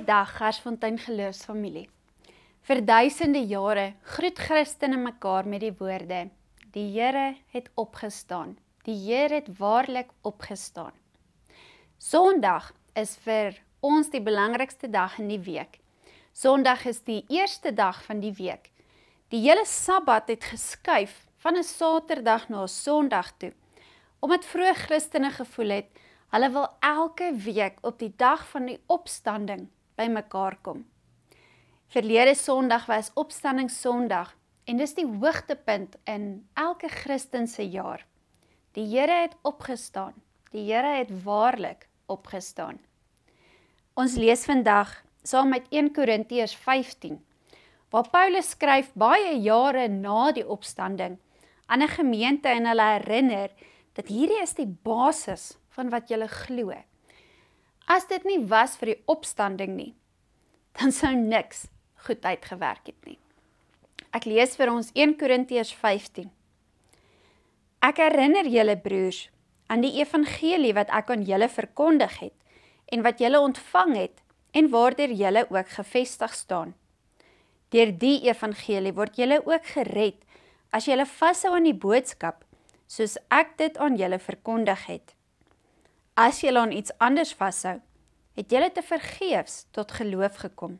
Goeiedag, Garsfontein geloofsfamilie. Vir duisende jare groet Christene mekaar met die woorde: Die Here het opgestaan. Die Here het waarlik opgestaan. Sondag is vir ons die belangrikste dag in die week. Sondag is die eerste dag van die week. Die hele Sabbat het geskuif van 'n Saterdag na 'n Sondag toe, omdat vroeë Christene gevoel het, hulle wil elke week op die dag van die opstanding by mekaar kom. Verlede Sondag was Opstandingssondag en dis die hoogtepunt in elke Christen se jaar. Die Here het opgestaan. Die Here het waarlik opgestaan. Ons lees vandag saam met 1 Korintiërs 15, waar Paulus skryf baie jare na die opstanding aan 'n gemeente en hulle herinner dat hierdie is die basis van wat julle glo. As dit nie was vir die opstanding nie, dan sou niks goed uitgewerk het nie. Ek lees vir ons 1 Korintiërs 15. Ek herinner julle broers aan die evangelie wat ek aan julle verkondig het en wat julle ontvang het en waardeur julle ook gevestig staan. Deur die evangelie word julle ook gered as julle vashou aan die boodskap, soos ek dit aan julle verkondig het. As julle aan iets anders vashou, het julle te vergeefs tot geloof gekom.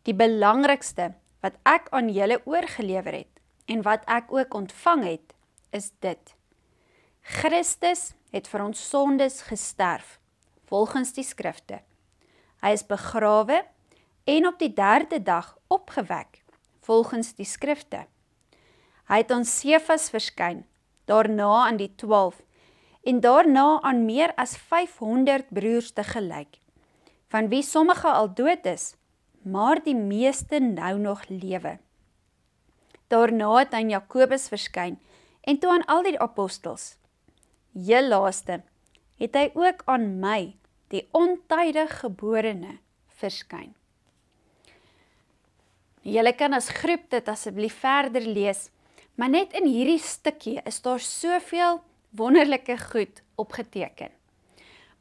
Die belangrikste wat ek aan julle oorgelewer het en wat ek ook ontvang het, is dit. Christus het vir ons sondes gesterf, volgens die skrifte. Hy is begrawe en op die 3de dag opgewek, volgens die skrifte. Hy het aan Sefas verskyn, daarna aan die 12, en daarna aan meer as 500 broers tegelyk, van wie sommige al dood is, maar die meeste nou nog lewe. Daarna het aan Jakobus verskyn, en toe aan al die apostels. Heel laaste het hy ook aan my, die ontydig geborene, verskyn. Julle kan as groep dit asseblief verder lees, maar net in hierdie stukkie is daar soveel wonderlike goed opgeteken.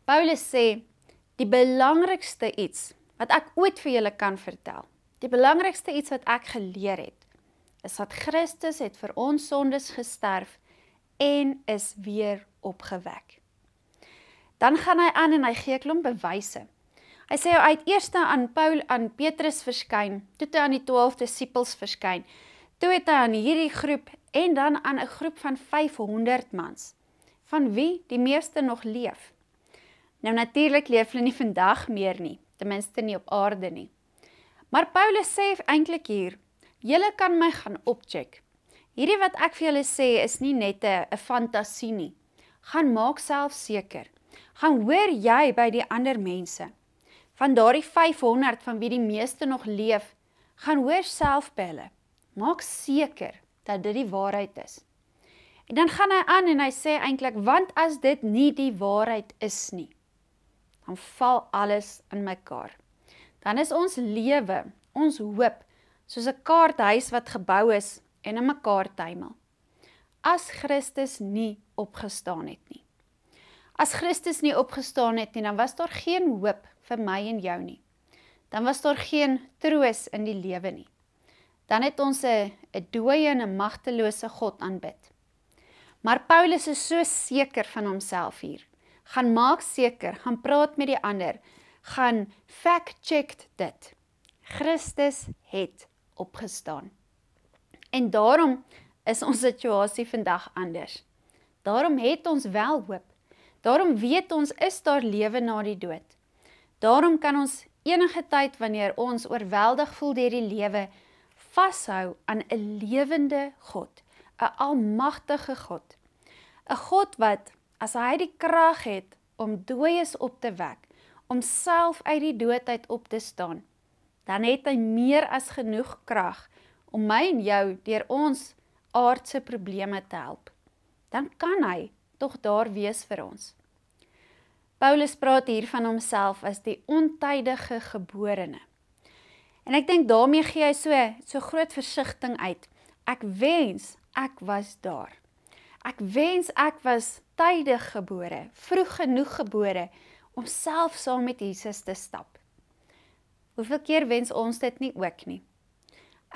Paulus sê, die belangrikste iets wat ek ooit vir julle kan vertel, die belangrikste iets wat ek geleer het, is dat Christus het vir ons sondes gesterf en is weer opgewek. Dan gaan hy aan en hy gee 'n klomp bewyse. Hy sê hy het eers aan Petrus verskyn, toe het hy aan die 12 disippels verskyn, toe het hy aan hierdie groep en dan aan 'n groep van 500 mans, van wie die meeste nog leef. Nou natuurlik leef hulle nie vandag meer nie, ten minste nie op aarde nie. Maar Paulus sê eintlik hier, julle kan my gaan opcheck. Hierdie wat ek vir julle sê is nie net 'n fantasie nie. Gaan maak self seker. Gaan hoor jy by die ander mense. Van daardie 500 van wie die meeste nog leef, gaan hoor self by hulle. Maak seker dat dit die waarheid is. En dan gaan hy aan en hy sê eintlik, want as dit nie die waarheid is nie, dan val alles in mekaar. Dan is ons lewe, ons hoop, soos 'n kaarthuis wat gebou is en in mekaar tuimel. As Christus nie opgestaan het nie. As Christus nie opgestaan het nie, dan was daar geen hoop vir my en jou nie. Dan was daar geen troos in die lewe nie. Dan het ons 'n dooie en 'n magtelose God aanbid. Maar Paulus is so seker van homself hier. Gaan maak seker, gaan praat met die ander, gaan fact-check dit. Christus het opgestaan. En daarom is ons situasie vandag anders. Daarom het ons wel hoop. Daarom weet ons, is daar lewe na die dood. Daarom kan ons enige tyd, wanneer ons oorweldig voel deur die lewe, vashou aan 'n lewende God, 'n almagtige God. 'n God wat, as hy die krag het om dooies op te wek, om self uit die dood uit op te staan, dan het hy meer as genoeg krag om my en jou deur ons aardse probleme te help. Dan kan hy tog daar wees vir ons. Paulus praat hier van homself as die ontydige geborene. En ek dink daarmee gee hy so groot versigtiging uit. Ek wens ek was daar. Ek wens ek was tydig gebore, vroeg genoeg gebore, om self saam met Jesus te stap. Hoeveel keer wens ons dit nie ook nie?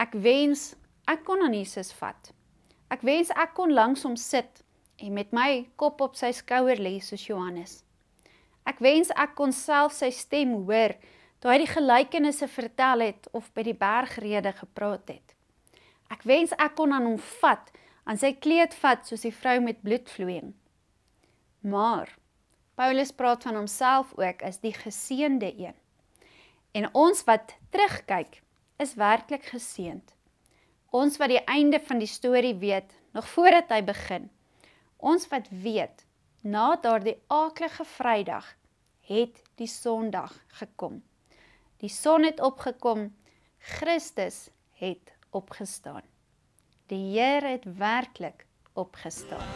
Ek wens ek kon aan Jesus vat. Ek wens ek kon langs hom sit en met my kop op sy skouer lê soos Johannes. Ek wens ek kon self sy stem hoor toe hy die gelykenisse vertel het of by die bergrede gepraat het. Ek wens ek kon aan hom vat, aan sy kleed vat soos die vrou met bloedvloeiing. Maar Paulus praat van homself ook as die geseënde een. En ons wat terugkyk, is werklik geseënd. Ons wat die einde van die storie weet, nog voordat hy begin. Ons wat weet, na daardie aaklige Vrydag, het die Sondag gekom. Die son het opgekom, Christus het opgestaan. Die Here het werklik opgestaan.